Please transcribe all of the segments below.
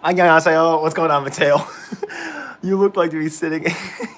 안녕하세요. What's going on, Mateo? You look like to be sitting.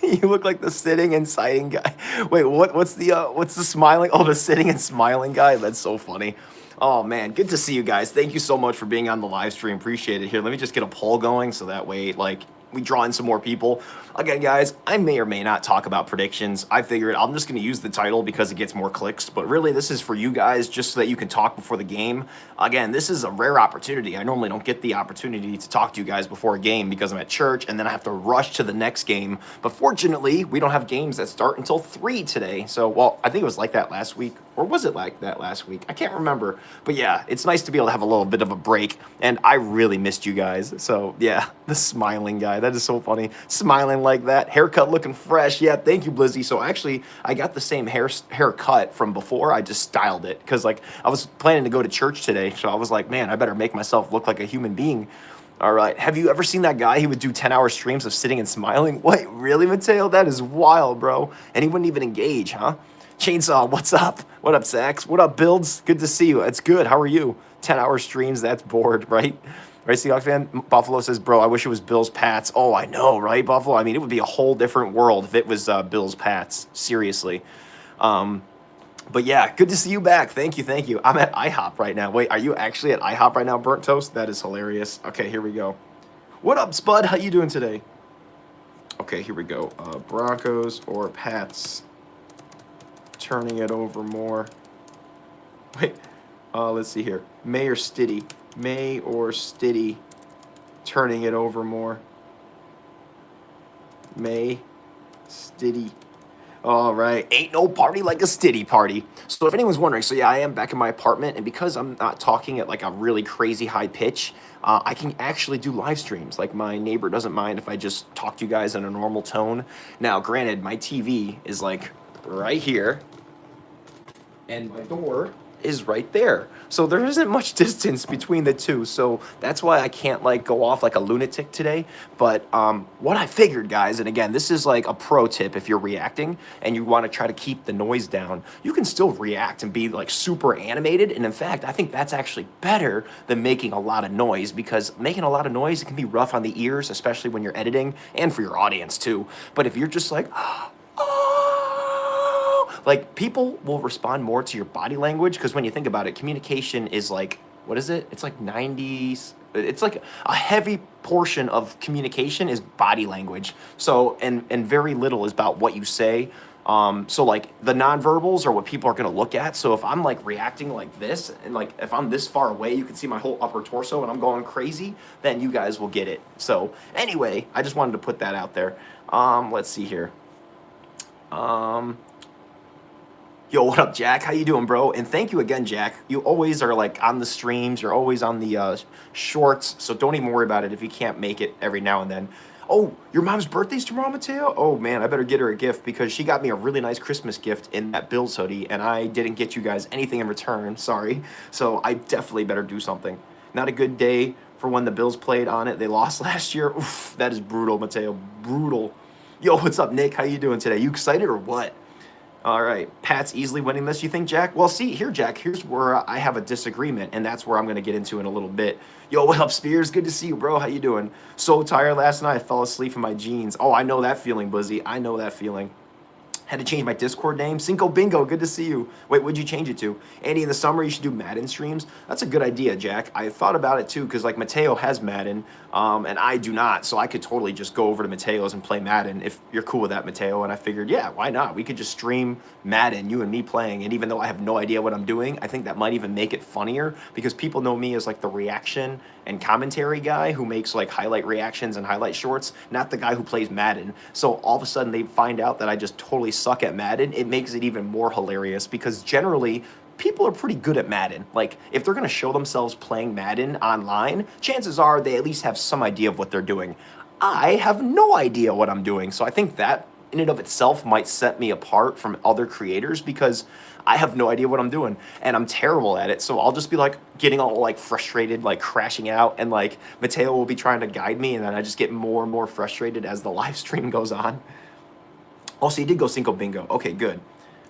You look like the sitting and sighing guy. Wait, what's the smiling? Oh, the sitting and smiling guy. That's so funny. Oh man, good to see you guys. Thank you so much for being on the live stream. Appreciate it. Here, let me just get a poll going so that way, like, we draw in some more people. Again, guys, I may or may not talk about predictions. I figured I'm just going to use the title because it gets more clicks, but really this is for you guys just so that you can talk before the game. Again, this is a rare opportunity. I normally don't get the opportunity to talk to you guys before a game because I'm at church and then I have to rush to the next game. But fortunately, we don't have games that start until 3 today. So, well, I think it was like that last week. Or was it like that last week? I can't remember. But yeah, it's nice to be able to have a little bit of a break. And I really missed you guys. So yeah, the smiling guy. That is so funny. Smiling like that. Haircut looking fresh. Yeah, thank you, Blizzy. So actually, I got the same haircut from before. I just styled it. Because like I was planning to go to church today. So I was like, man, I better make myself look like a human being. All right. Have you ever seen that guy? He would do 10-hour streams of sitting and smiling. Wait, really, Mateo? That is wild, bro. And he wouldn't even engage, huh? Chainsaw, what's up? What up, Sax? What up, Builds? Good to see you. It's good. How are you? 10-hour streams, that's bored, right? Right, Seahawks fan? Buffalo says, bro, I wish it was Bills Pats. Oh, I know, right, Buffalo? I mean, it would be a whole different world if it was Bills Pats. Seriously. But yeah, good to see you back. Thank you, thank you. I'm at IHOP right now. Wait, are you actually at IHOP right now, Burnt Toast? That is hilarious. Okay, here we go. What up, Spud? How you doing today? Okay, here we go. Broncos or Pats? Turning it over more. Wait, let's see here. May or Stiddy? May or Stiddy turning it over more? May, Stiddy. All right, ain't no party like a Stiddy party. So if anyone's wondering, so yeah, I am back in my apartment, and because I'm not talking at like a really crazy high pitch, I can actually do live streams. Like my neighbor doesn't mind if I just talk to you guys in a normal tone. Now, granted, my TV is like right here, and my door is right there. So there isn't much distance between the two. So that's why I can't like go off like a lunatic today. But what I figured, guys, and again, this is like a pro tip if you're reacting and you want to try to keep the noise down, you can still react and be like super animated. And in fact, I think that's actually better than making a lot of noise, because making a lot of noise, it can be rough on the ears, especially when you're editing and for your audience too. But if you're just like, like, people will respond more to your body language, because when you think about it, communication is like, what is it? It's like 90s. It's like a heavy portion of communication is body language. So, and very little is about what you say. So like the nonverbals are what people are going to look at. So if I'm like reacting like this, and like if I'm this far away, you can see my whole upper torso and I'm going crazy, then you guys will get it. So anyway, I just wanted to put that out there. Let's see here. Yo, what up, Jack? How you doing, bro? And thank you again, Jack. You always are like on the streams. You're always on the shorts. So don't even worry about it if you can't make it every now and then. Oh, your mom's birthday's tomorrow, Mateo? Oh, man, I better get her a gift, because she got me a really nice Christmas gift in that Bills hoodie, and I didn't get you guys anything in return. Sorry. So I definitely better do something. Not a good day for when the Bills played on it. They lost last year. Oof, that is brutal, Mateo. Brutal. Yo, what's up, Nick? How you doing today? You excited or what? All right, Pat's easily winning this, you think, Jack? Well, see, here, Jack, here's where I have a disagreement, and that's where I'm going to get into in a little bit. Yo, what up, Spears? Good to see you, bro. How you doing? So tired last night, I fell asleep in my jeans. Oh, I know that feeling, Buzzy. I know that feeling. Had to change my Discord name. Cinco Bingo, good to see you. Wait, what'd you change it to? Andy, in the summer, you should do Madden streams. That's a good idea, Jack. I thought about it, too, because, like, Mateo has Madden, and I do not. So I could totally just go over to Mateo's and play Madden if you're cool with that, Mateo. And I figured, yeah, why not? We could just stream Madden, you and me playing. And even though I have no idea what I'm doing, I think that might even make it funnier, because people know me as, like, the reaction and commentary guy who makes, like, highlight reactions and highlight shorts, not the guy who plays Madden. So all of a sudden they find out that I just totally suck at Madden. It makes it even more hilarious, because generally people are pretty good at Madden. Like, if they're going to show themselves playing Madden online, chances are they at least have some idea of what they're doing. I have no idea what I'm doing. So I think that in and of itself might set me apart from other creators, because I have no idea what I'm doing and I'm terrible at it. So I'll just be like getting all like frustrated, like crashing out, and like Mateo will be trying to guide me, and then I just get more and more frustrated as the live stream goes on. Oh, so you did go Cinco Bingo. Okay, good.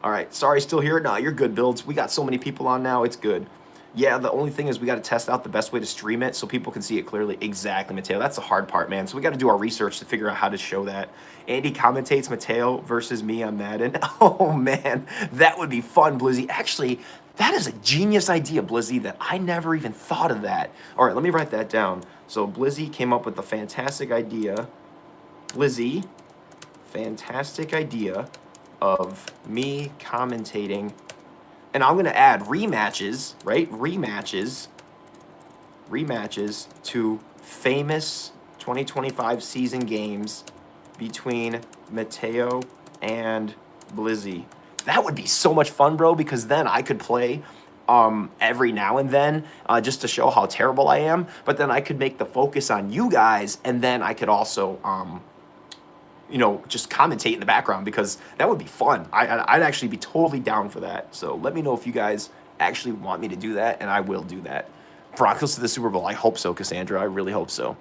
All right. Sorry, still here? Nah, you're good, Builds. We got so many people on now. It's good. Yeah, the only thing is we got to test out the best way to stream it so people can see it clearly. Exactly, Mateo. That's the hard part, man. So we got to do our research to figure out how to show that. Andy commentates Mateo versus me on Madden. Oh, man. That would be fun, Blizzy. Actually, that is a genius idea, Blizzy, that I never even thought of that. All right, let me write that down. So Blizzy came up with the fantastic idea. Blizzy, fantastic idea of me commentating. And I'm going to add rematches, right? Rematches to famous 2025 season games between Mateo and Blizzy. That would be so much fun, bro, because then I could play every now and then just to show how terrible I am. But then I could make the focus on you guys, and then I could also just commentate in the background, because that would be fun. I'd actually be totally down for that. So let me know if you guys actually want me to do that, and I will do that. Broncos to the Super Bowl. I hope so, Cassandra. I really hope so.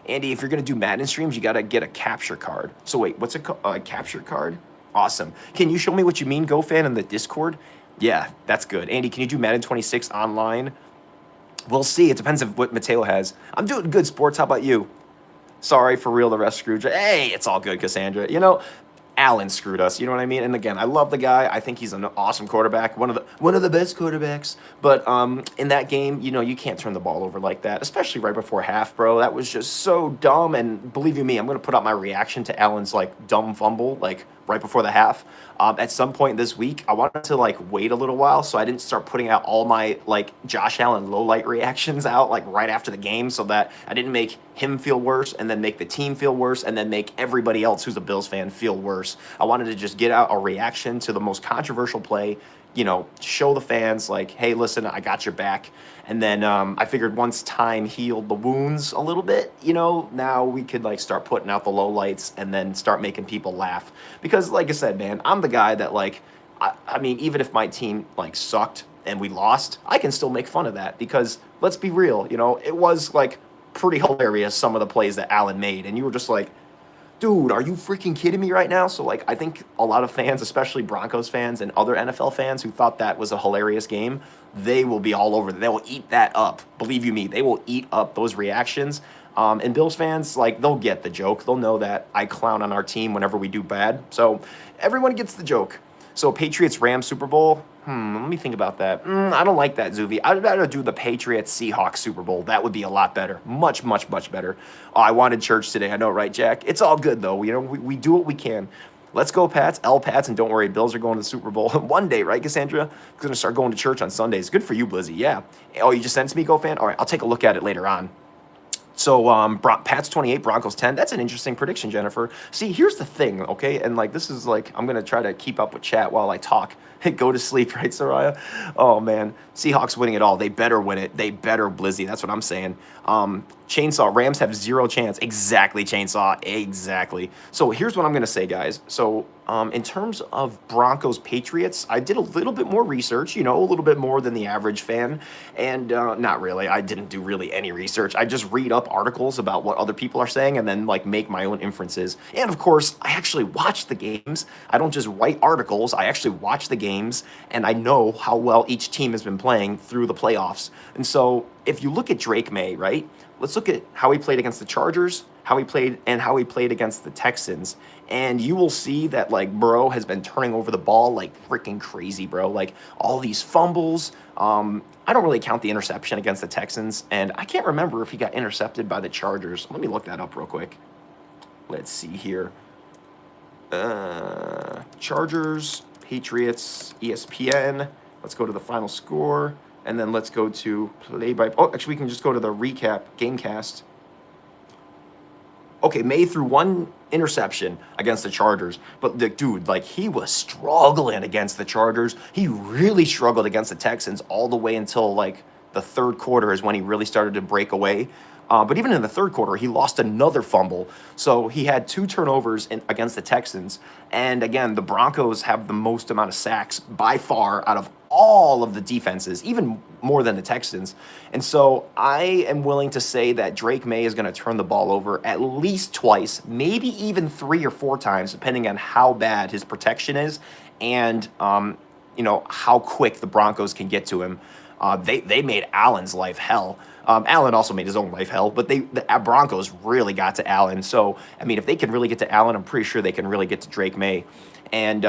Andy, if you're going to do Madden streams, you got to get a capture card. So wait, what's a capture card? Awesome. Can you show me what you mean, GoFan, in the Discord? Yeah, that's good. Andy, can you do Madden 26 online? We'll see. It depends on what Mateo has. I'm doing good, sports. How about you? Sorry, for real, the rest screwed you. Hey, it's all good, Cassandra. Allen screwed us. You know what I mean? And again, I love the guy. I think he's an awesome quarterback, one of the best quarterbacks. But in that game, you can't turn the ball over like that, especially right before half, bro. That was just so dumb. And believe you me, I'm gonna put out my reaction to Allen's dumb fumble right before the half. At some point this week, I wanted to wait a little while, so I didn't start putting out all my Josh Allen low light reactions out right after the game, so that I didn't make him feel worse, and then make the team feel worse, and then make everybody else who's a Bills fan feel worse. I wanted to just get out a reaction to the most controversial play, show the fans hey, listen, I got your back. And then I figured once time healed the wounds a little bit, now we could start putting out the low lights and then start making people laugh. Because like I said, man, I'm the guy that I mean, even if my team sucked and we lost, I can still make fun of that, because let's be real, it was pretty hilarious, some of the plays that Allen made, and you were just dude, are you freaking kidding me right now? So I think a lot of fans, especially Broncos fans and other NFL fans who thought that was a hilarious game, they will be all over. They will eat that up. Believe you me, they will eat up those reactions. And Bills fans, they'll get the joke. They'll know that I clown on our team whenever we do bad. So everyone gets the joke. So Patriots Rams Super Bowl. Let me think about that. I don't like that, Zuvi. I'd rather do the Patriots Seahawks Super Bowl. That would be a lot better. Much, much, much better. Oh, I wanted church today. I know, right, Jack? It's all good, though. We do what we can. Let's go, Pats. Pats, and don't worry, Bills are going to the Super Bowl one day, right, Cassandra? Going to start going to church on Sundays. Good for you, Blizzy. Yeah. Oh, you just sent it to me, GoFan? All right, I'll take a look at it later on. So Pats 28, Broncos 10. That's an interesting prediction, Jennifer. See, here's the thing, okay? And this is I'm going to try to keep up with chat while I talk. Go to sleep, right, Soraya? Oh, man. Seahawks winning it all. They better win it. They better, Blizzy. That's what I'm saying. Chainsaw, Rams have 0 chance. Exactly, Chainsaw. Exactly. So here's what I'm going to say, guys. So in terms of Broncos Patriots, I did a little bit more research, a little bit more than the average fan. And not really. I didn't do really any research. I just read up articles about what other people are saying and then make my own inferences. And of course, I actually watch the games. I don't just write articles. I actually watch the games, and I know how well each team has been playing through the playoffs. And so if you look at Drake May, right? Let's look at how he played against the Chargers, how he played against the Texans. And you will see that, bro has been turning over the ball freaking crazy, bro. All these fumbles. I don't really count the interception against the Texans, and I can't remember if he got intercepted by the Chargers. Let me look that up real quick. Let's see here. Chargers, Patriots, ESPN. Let's go to the final score. And then let's go to actually, we can just go to the recap Gamecast. Okay, May threw 1 interception against the Chargers, but the dude, he was struggling against the Chargers. He really struggled against the Texans all the way until the third quarter is when he really started to break away. But even in the third quarter, he lost another fumble. So he had 2 turnovers against the Texans. And again, the Broncos have the most amount of sacks by far out of all of the defenses, even more than the Texans. And so I am willing to say that Drake May is going to turn the ball over at least twice, maybe even 3 or 4 times, depending on how bad his protection is and, how quick the Broncos can get to him. They made Allen's life hell. Allen also made his own life hell, but the Broncos really got to Allen. So, I mean, if they can really get to Allen, I'm pretty sure they can really get to Drake May. And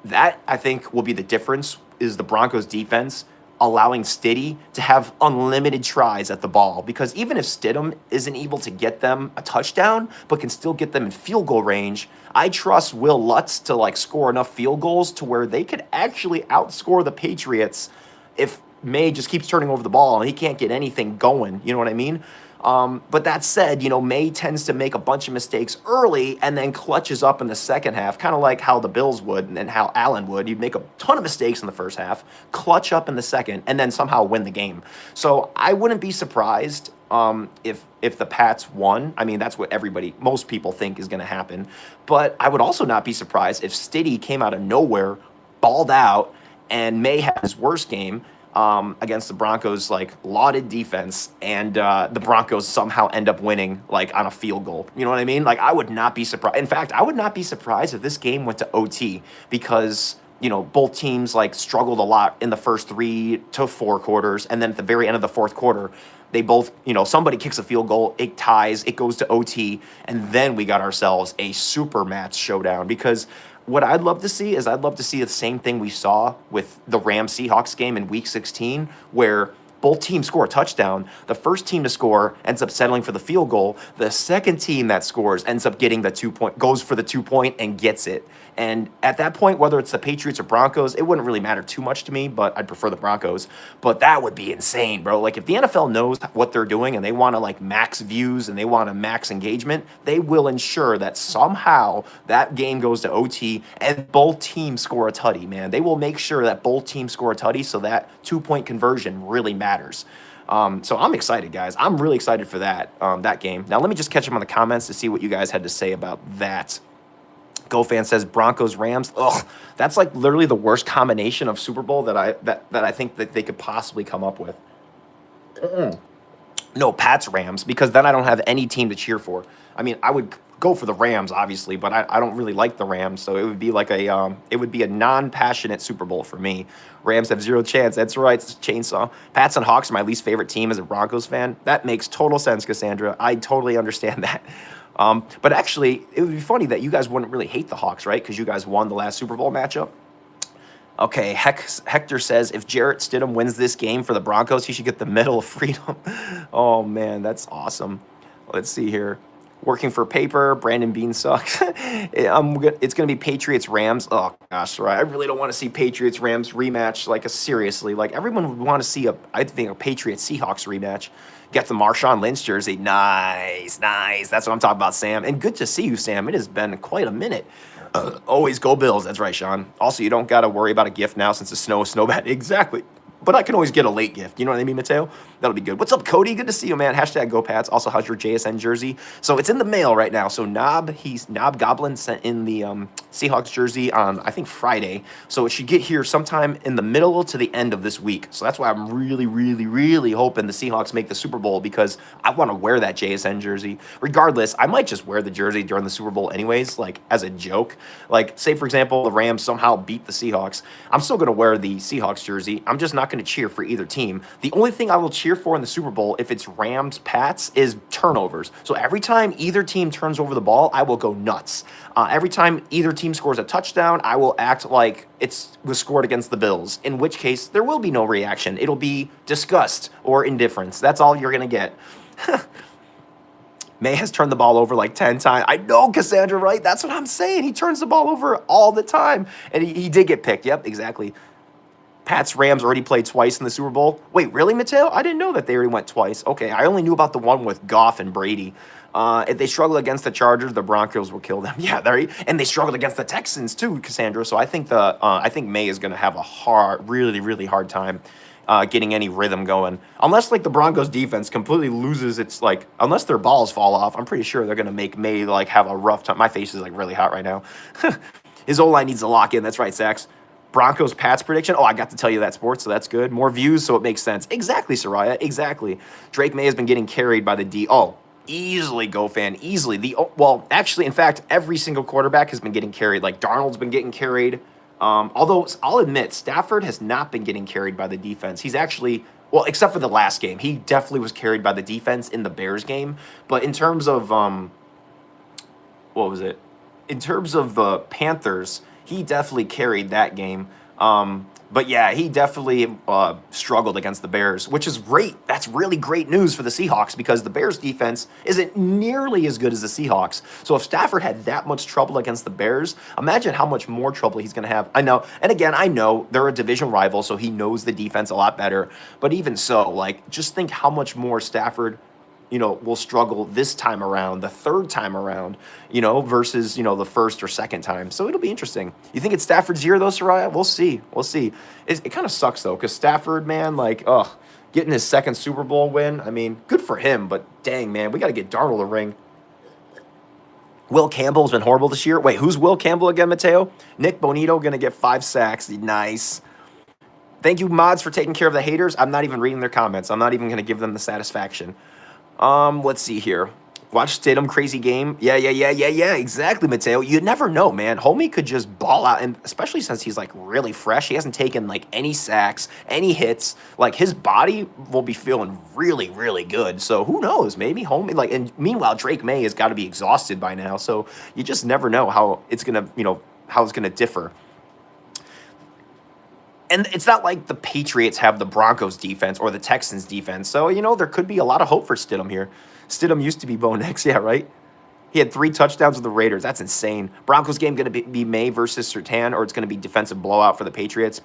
that, I think, will be the difference is the Broncos defense allowing Stiddy to have unlimited tries at the ball. Because even if Stidham isn't able to get them a touchdown, but can still get them in field goal range, I trust Will Lutz to like score enough field goals to where they could actually outscore the Patriots if May just keeps turning over the ball and he can't get anything going. You know what I mean? But that said, May tends to make a bunch of mistakes early and then clutches up in the second half, kind of like how the Bills would and how Allen would. You'd make a ton of mistakes in the first half, clutch up in the second, and then somehow win the game. So I wouldn't be surprised if the Pats won. I mean, that's what most people think is going to happen. But I would also not be surprised if Stiddy came out of nowhere, balled out, and May had his worst game against the Broncos, like lauded defense, and the Broncos somehow end up winning like on a field goal. You know what I mean? Like I would not be surprised. In fact, I would not be surprised if this game went to OT because both teams like struggled a lot in the first 3 to 4 quarters, and then at the very end of the fourth quarter, they both, somebody kicks a field goal, it ties, it goes to OT, and then we got ourselves a super match showdown because. What I'd love to see is the same thing we saw with the Rams-Seahawks game in Week 16, where both teams score a touchdown. The first team to score ends up settling for the field goal. The second team that scores ends up getting the 2-point, goes for the 2-point and gets it. And at that point, whether it's the Patriots or Broncos, it wouldn't really matter too much to me, but I'd prefer the Broncos. But that would be insane, bro. Like, if the NFL knows what they're doing and they want to, like, max views and they want to max engagement, they will ensure that somehow that game goes to OT and both teams score a tutty, man. They will make sure that both teams score a tutty so that 2-point conversion really matters. So I'm excited, guys. I'm really excited for that game. Now, let me just catch up on the comments to see what you guys had to say about that. GoFan says Broncos Rams. Ugh, that's like literally the worst combination of Super Bowl that I think that they could possibly come up with. No, Pats Rams, because then I don't have any team to cheer for. I mean, I would go for the Rams, obviously, but I don't really like the Rams, so it would be like a non-passionate Super Bowl for me. Rams have 0 chance. That's right, it's Chainsaw. Pats and Hawks are my least favorite team as a Broncos fan. That makes total sense, Cassandra. I totally understand that. But actually, it would be funny that you guys wouldn't really hate the Hawks, right? Because you guys won the last Super Bowl matchup. Okay, Hector says, if Jarrett Stidham wins this game for the Broncos, he should get the Medal of Freedom. Oh, man, that's awesome. Let's see here. Working for paper, Brandon Bean sucks. It's going to be Patriots-Rams. Oh, gosh, right. I really don't want to see Patriots-Rams rematch, like, seriously. Like, everyone would want to see, I think, a Patriots-Seahawks rematch. Get the Marshawn Lynch jersey. Nice. That's what I'm talking about, Sam. And good to see you, Sam. It has been quite a minute. Always go Bills. That's right, Sean. Also, you don't got to worry about a gift now since the snow bad. Exactly. But I can always get a late gift. You know what I mean, Mateo? That'll be good. What's up, Cody? Good to see you, man. Hashtag GoPats. Also, how's your JSN jersey? So it's in the mail right now. So Knob Goblin sent in the Seahawks jersey on, I think, Friday. So it should get here sometime in the middle to the end of this week. So that's why I'm really, really, really hoping the Seahawks make the Super Bowl because I want to wear that JSN jersey. Regardless, I might just wear the jersey during the Super Bowl anyways, like as a joke. Like, say, for example, the Rams somehow beat the Seahawks. I'm still going to wear the Seahawks jersey. I'm just not going to cheer for either team. The only thing I will cheer for in the Super Bowl, if it's Rams-Pats, is turnovers. So every time either team turns over the ball, I will go nuts. Every time either team scores a touchdown, I will act like it was scored against the Bills, in which case there will be no reaction. It'll be disgust or indifference. That's all you're going to get. May has turned the ball over like 10 times. I know, Cassandra, right? That's what I'm saying. He turns the ball over all the time. And he did get picked. Yep, exactly. Pats Rams already played twice in the Super Bowl. Wait, really, Mateo? I didn't know that they already went twice. Okay, I only knew about the one with Goff and Brady. If they struggle against the Chargers, the Broncos will kill them. Yeah, and they struggled against the Texans too, Cassandra. So I think May is going to have a really, really hard time getting any rhythm going. Unless like the Broncos defense completely loses its unless their balls fall off, I'm pretty sure they're going to make May like have a rough time. My face is like really hot right now. His O-line needs to lock in. That's right, Sax. Broncos Pats prediction. Oh, I got to tell you that, sports, so that's good. More views, so it makes sense. Exactly, Soraya. Exactly. Drake May has been getting carried by the D. Oh, easily, GoFan. Easily. Well, actually, in fact, every single quarterback has been getting carried. Like Darnold's been getting carried. Although I'll admit, Stafford has not been getting carried by the defense. He's actually well, except for the last game, he definitely was carried by the defense in the Bears game. But in terms of what was it? In terms of the Panthers, he definitely carried that game. But yeah, he definitely struggled against the Bears, which is great. That's really great news for the Seahawks because the Bears defense isn't nearly as good as the Seahawks. So if Stafford had that much trouble against the Bears, imagine how much more trouble he's going to have. I know. And again, I know they're a division rival, so he knows the defense a lot better. But even so, like, just think how much more Stafford will struggle this time around, the third time around, versus, the first or second time. So it'll be interesting. You think it's Stafford's year, though, Soraya? We'll see. We'll see. It kind of sucks, though, because Stafford, man, like, getting his second Super Bowl win, I mean, good for him, but dang, man, we got to get Darnold a ring. Will Campbell's been horrible this year. Wait, who's Will Campbell again, Mateo? Nick Bonito going to get 5 sacks. Nice. Thank you, mods, for taking care of the haters. I'm not even reading their comments. I'm not even going to give them the satisfaction. Let's see here. Watch Stidham crazy game. Yeah, exactly, Mateo. You never know, man. Homie could just ball out, and especially since he's like really fresh. He hasn't taken like any sacks, any hits. Like his body will be feeling really, really good. So who knows? Maybe Homie and meanwhile Drake May has got to be exhausted by now. So you just never know how it's gonna, how it's gonna differ. And it's not like the Patriots have the Broncos defense or the Texans defense. So, there could be a lot of hope for Stidham here. Stidham used to be Bo Nix, yeah, right? He had 3 touchdowns with the Raiders. That's insane. Broncos game going to be May versus Surtain, or it's going to be defensive blowout for the Patriots.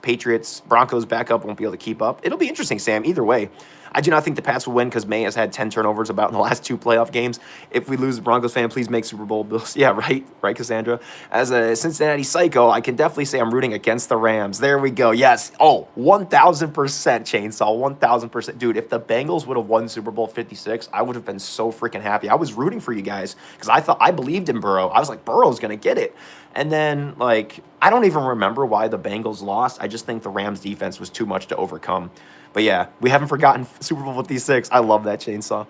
Broncos backup won't be able to keep up. It'll be interesting, Sam, either way. I do not think the Pats will win because May has had 10 turnovers about in the last 2 playoff games. If we lose, the Broncos fan, please make Super Bowl Bills. Yeah, right, Cassandra. As a Cincinnati psycho, I can definitely say I'm rooting against the Rams. There we go. Yes. Oh, 1,000% Chainsaw, 1,000%. Dude, if the Bengals would have won Super Bowl 56, I would have been so freaking happy. I was rooting for you guys because I believed in Burrow. I was like, Burrow's going to get it. And then, I don't even remember why the Bengals lost. I just think the Rams defense was too much to overcome. But yeah, we haven't forgotten Super Bowl 56. I love that, Chainsaw.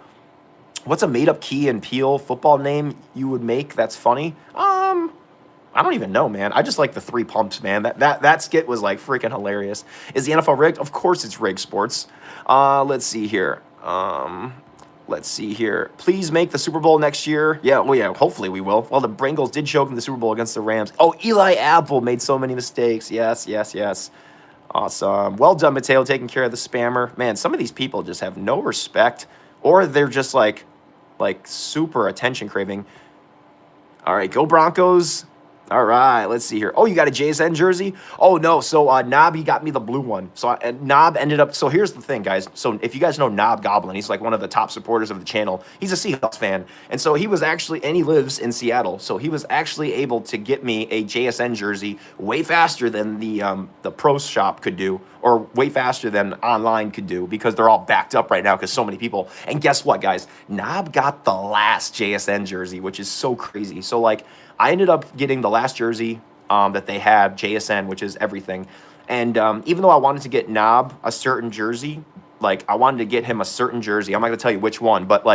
What's a made-up Key and Peele football name you would make that's funny? I don't even know, man. I just like the 3 pumps, man. That skit was freaking hilarious. Is the NFL rigged? Of course it's rigged, sports. Let's see here. Please make the Super Bowl next year. Yeah, well, yeah, hopefully we will. Well, the Bengals did choke in the Super Bowl against the Rams. Oh, Eli Apple made so many mistakes. Yes. Awesome. Well done, Mateo, taking care of the spammer. Man, some of these people just have no respect, or they're just like super attention craving. All right, go Broncos. All right, let's see here. Oh, you got a JSN jersey? Oh, no. So, Knob, he got me the blue one. So, Knob ended up... So, here's the thing, guys. So, if you guys know Knob Goblin, he's one of the top supporters of the channel. He's a Seahawks fan. And so, he was actually... And he lives in Seattle. So, he was actually able to get me a JSN jersey way faster than the pro shop could do, or way faster than online could do, because they're all backed up right now because so many people... And guess what, guys? Knob got the last JSN jersey, which is so crazy. So, I ended up getting the last jersey that they had, JSN, which is everything. And even though I wanted to get Knob a certain jersey, I wanted to get him a certain jersey. I'm not going to tell you which one, but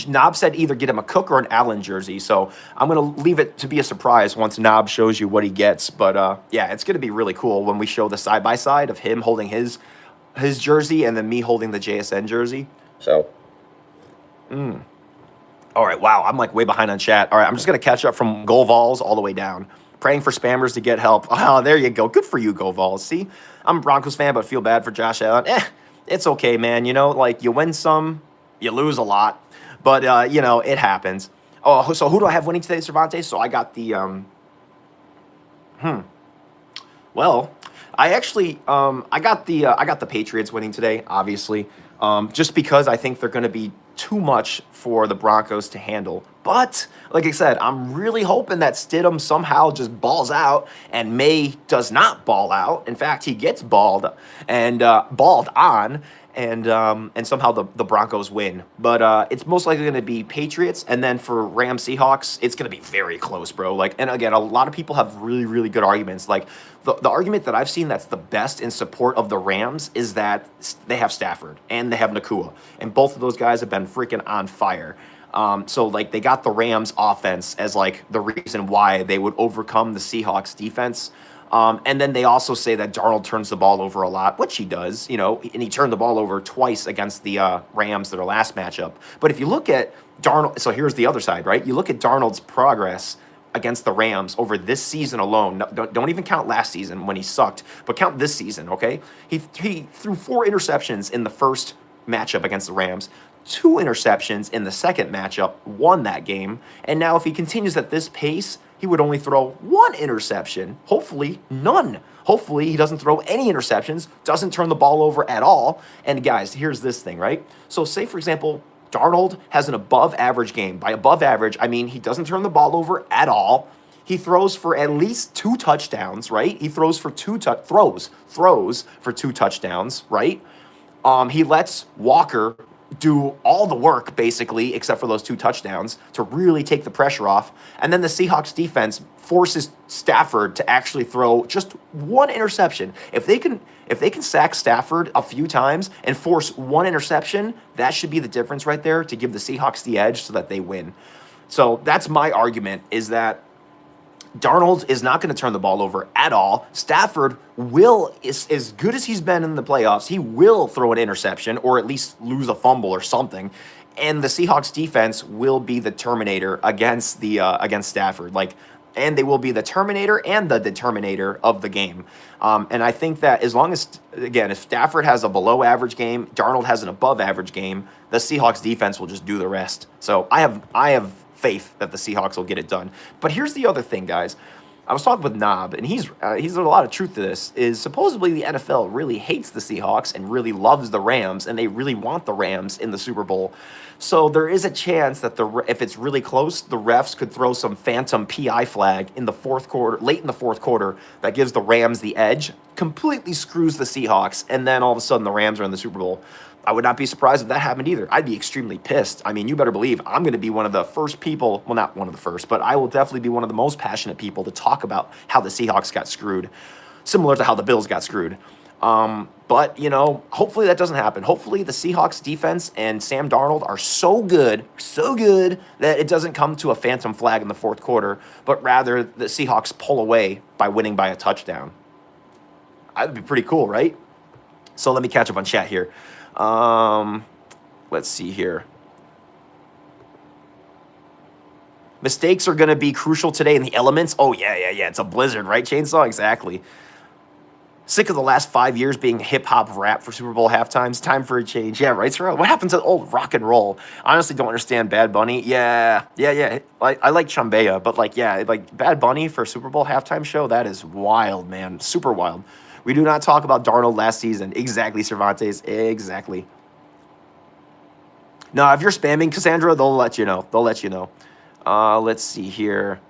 Knob said either get him a Cook or an Allen jersey. So I'm going to leave it to be a surprise once Knob shows you what he gets. But yeah, it's going to be really cool when we show the side-by-side of him holding his jersey and then me holding the JSN jersey. So, All right, wow, I'm way behind on chat. All right, I'm just going to catch up from Go Vols all the way down. Praying for spammers to get help. Oh, there you go. Good for you, Go Vols. See, I'm a Broncos fan, but feel bad for Josh Allen. It's okay, man. You win some, you lose a lot. But, it happens. Oh, so who do I have winning today, Cervantes? So I got the, Well, I actually, I got the Patriots winning today, obviously. Just because I think they're going to be too much for the Broncos to handle. But, like I said, I'm really hoping that Stidham somehow just balls out and May does not ball out. In fact, he gets balled on, and somehow the Broncos win. But it's most likely going to be Patriots, and then for Rams Seahawks, it's going to be very close, bro. And again, a lot of people have really, really good arguments. The argument that I've seen that's the best in support of the Rams is that they have Stafford and they have Nakua, and both of those guys have been freaking on fire. So they got the Rams offense as the reason why they would overcome the Seahawks defense. And then they also say that Darnold turns the ball over a lot, which he does, and he turned the ball over twice against the Rams, their last matchup. But if you look at Darnold, so here's the other side, right? You look at Darnold's progress against the Rams over this season alone. No, don't even count last season when he sucked, but count this season, okay? He threw 4 interceptions in the first matchup against the Rams, 2 interceptions in the second matchup, won that game. And now if he continues at this pace, he would only throw 1 interception, hopefully none. Hopefully he doesn't throw any interceptions, doesn't turn the ball over at all. And guys, here's this thing, right? So say, for example, Darnold has an above average game. By above average, I mean he doesn't turn the ball over at all. He throws for at least 2 touchdowns, right? He throws for throws for 2 touchdowns, right? He lets Walker do all the work, basically, except for those 2 touchdowns, to really take the pressure off. And then the Seahawks defense forces Stafford to actually throw just 1 interception. If they can sack Stafford a few times and force 1 interception, that should be the difference right there to give the Seahawks the edge so that they win. So that's my argument, is that Darnold is not going to turn the ball over at all. Stafford will, as good as he's been in the playoffs, he will throw an interception or at least lose a fumble or something. And the Seahawks defense will be the Terminator against Stafford. And they will be the Terminator and the Determinator of the game. And I think that as long as, again, if Stafford has a below average game, Darnold has an above average game, the Seahawks defense will just do the rest. So I have faith that the Seahawks will get it done. But here's the other thing, guys. I was talking with Knob, and he's a lot of truth to this, is supposedly the NFL really hates the Seahawks and really loves the Rams, and they really want the Rams in the Super Bowl. So there is a chance that if it's really close, the refs could throw some phantom PI flag in the fourth quarter, late in the fourth quarter, that gives the Rams the edge, completely screws the Seahawks, and then all of a sudden the Rams are in the Super Bowl. I would not be surprised if that happened either. I'd be extremely pissed. I mean, you better believe I'm going to be one of the first people, well, not one of the first, but I will definitely be one of the most passionate people to talk about how the Seahawks got screwed, similar to how the Bills got screwed. But, hopefully that doesn't happen. Hopefully the Seahawks defense and Sam Darnold are so good that it doesn't come to a phantom flag in the fourth quarter, but rather the Seahawks pull away by winning by a touchdown. That'd be pretty cool, right? So let me catch up on chat here. Let's see here. Mistakes are going to be crucial today in the elements. Oh, yeah. It's a blizzard, right, Chainsaw? Exactly. Sick of the last 5 years being hip-hop rap for Super Bowl halftimes. Time for a change. Yeah, right, Sarah? What happened to old rock and roll? Honestly, don't understand Bad Bunny. Yeah. I like Chambea, but Bad Bunny for Super Bowl halftime show, that is wild, man. Super wild. We do not talk about Darnold last season. Exactly, Cervantes. Exactly. No, if you're spamming Cassandra, they'll let you know. Let's see here.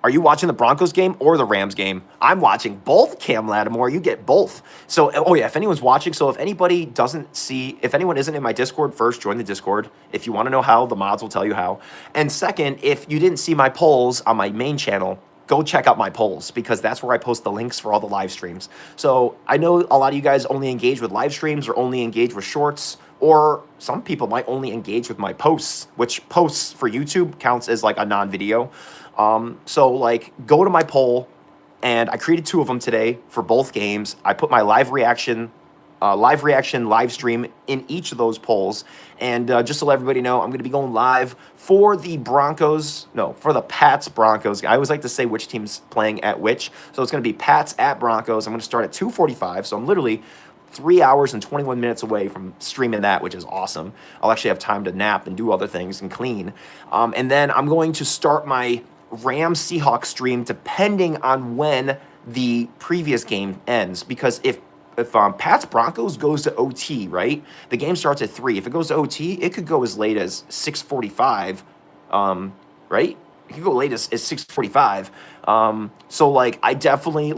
Are you watching the Broncos game or the Rams game? I'm watching both, Cam Lattimore. You get both. So, if anyone's watching, if anyone isn't in my Discord, first, join the Discord. If you want to know how, the mods will tell you how. And second, if you didn't see my polls on my main channel, go check out my polls, because that's where I post the links for all the live streams. So I know a lot of you guys only engage with live streams or only engage with shorts, or some people might only engage with my posts, which posts for YouTube counts as a non-video. Go to my poll, and I created 2 of them today for both games. I put my live reaction live stream in each of those polls. And just to let everybody know, I'm going to be going live for the Pats Broncos. I always like to say which team's playing at which. So it's going to be Pats at Broncos. I'm going to start at 2:45. So I'm literally 3 hours and 21 minutes away from streaming that, which is awesome. I'll actually have time to nap and do other things and clean. And then I'm going to start my Rams Seahawks stream depending on when the previous game ends. Because if Pats Broncos goes to OT, right? The game starts at 3. If it goes to OT, it could go as late as 6:45, right? It could go late as 6:45. I definitely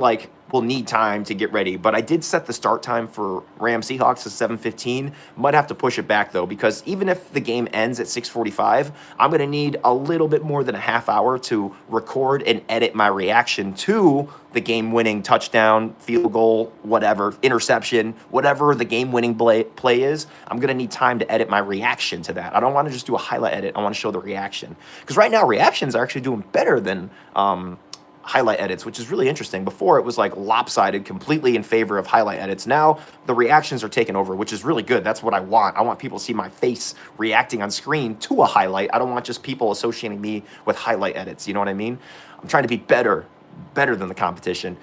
will need time to get ready. But I did set the start time for Rams Seahawks at 7:15. Might have to push it back though, because even if the game ends at 6:45, I'm gonna need a little bit more than a half hour to record and edit my reaction to the game-winning touchdown, field goal, whatever, interception, whatever the game-winning play is. I'm gonna need time to edit my reaction to that. I don't want to just do a highlight edit. I want to show the reaction, because right now reactions are actually doing better than highlight edits, which is really interesting. Before it was like lopsided, completely in favor of highlight edits. Now the reactions are taking over, which is really good. That's what I want. I want people to see my face reacting on screen to a highlight. I don't want just people associating me with highlight edits. You know what I mean? I'm trying to be better than the competition.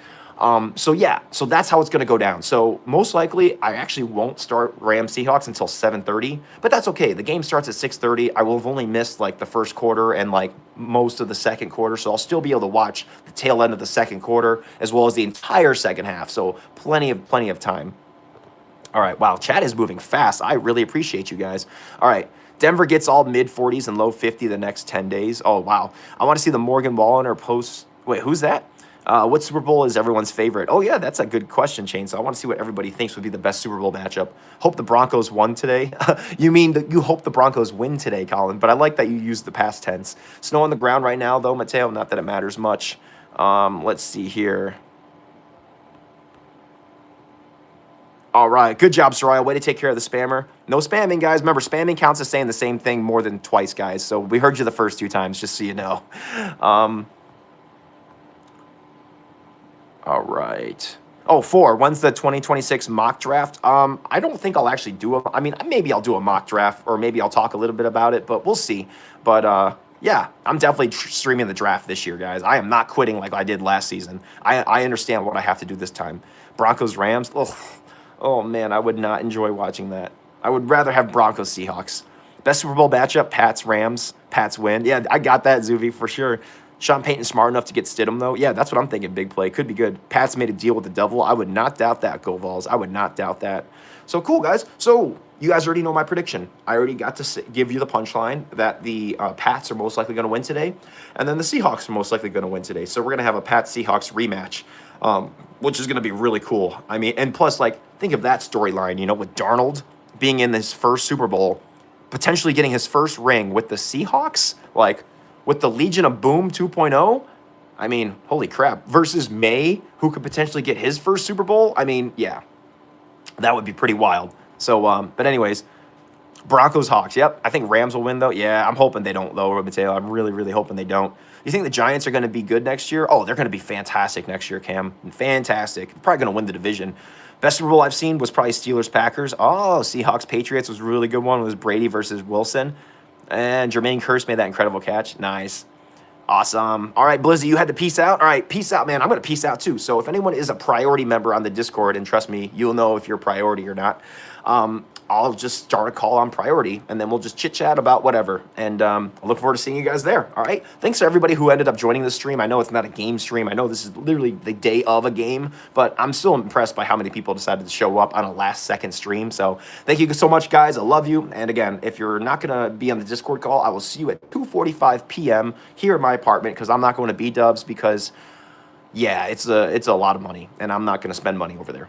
So yeah, so that's how it's going to go down. So most likely, I actually won't start Rams Seahawks until 7:30, but that's okay. The game starts at 6:30. I will have only missed like the first quarter and like most of the second quarter, so I'll still be able to watch the tail end of the second quarter as well as the entire second half. So plenty of time. All right, wow, chat is moving fast. I really appreciate you guys. All right. Denver gets all mid 40s and low 50 the next 10 days. Oh, wow. I want to see the Morgan Wallen or post. Wait, who's that? What Super Bowl is everyone's favorite? Oh, yeah, that's a good question, Chainsaw. I want to see what everybody thinks would be the best Super Bowl matchup. Hope the Broncos won today. You mean you hope the Broncos win today, Colin, but I like that you used the past tense. Snow on the ground right now, though, Mateo. Not that it matters much. Let's see here. All right. Good job, Soraya. Way to take care of the spammer. No spamming, guys. Remember, spamming counts as saying the same thing more than twice, guys. So we heard you the first 2 times, just so you know. All right. Oh, 4. When's the 2026 mock draft? I don't think I'll actually do a. I mean, maybe I'll do a mock draft, or maybe I'll talk a little bit about it, but we'll see. But yeah, I'm definitely streaming the draft this year, guys. I am not quitting like I did last season. I understand what I have to do this time. Broncos Rams. Oh man, I would not enjoy watching that. I would rather have Broncos Seahawks. Best Super Bowl matchup: Pats Rams. Pats win. Yeah, I got that, Zuvi, for sure. Sean Payton smart enough to get Stidham, though. Yeah, that's what I'm thinking. Big play. Could be good. Pats made a deal with the devil. I would not doubt that, Go Vols. I would not doubt that. So cool, guys. So you guys already know my prediction. I already got to give you the punchline that the Pats are most likely going to win today, and then the Seahawks are most likely going to win today. So we're going to have a Pats-Seahawks rematch, which is going to be really cool. I mean, and plus, like, think of that storyline, you know, with Darnold being in his first Super Bowl, potentially getting his first ring with the Seahawks, like, with the Legion of Boom 2.0, I mean, holy crap. Versus May, who could potentially get his first Super Bowl. I mean, yeah, that would be pretty wild. So, but anyways, Broncos Hawks. Yep, I think Rams will win, though. Yeah, I'm hoping they don't, though, Mateo. I'm really, really hoping they don't. You think the Giants are going to be good next year? Oh, they're going to be fantastic next year, Cam. Fantastic. Probably going to win the division. Best Super Bowl I've seen was probably Steelers-Packers. Oh, Seahawks-Patriots was a really good one. It was Brady versus Wilson. And Jermaine Kearse made that incredible catch. Nice. Awesome. All right, Blizzy, you had to peace out? All right, peace out, man. I'm going to peace out, too. So if anyone is a priority member on the Discord, and trust me, you'll know if you're a priority or not, I'll just start a call on priority, and then we'll just chit-chat about whatever. And I look forward to seeing you guys there, all right? Thanks to everybody who ended up joining the stream. I know it's not a game stream. I know this is literally the day of a game, but I'm still impressed by how many people decided to show up on a last-second stream. So thank you so much, guys. I love you. And again, if you're not going to be on the Discord call, I will see you at 2:45 p.m. here in my apartment, because I'm not going to B-dubs because, yeah, it's a lot of money, and I'm not going to spend money over there.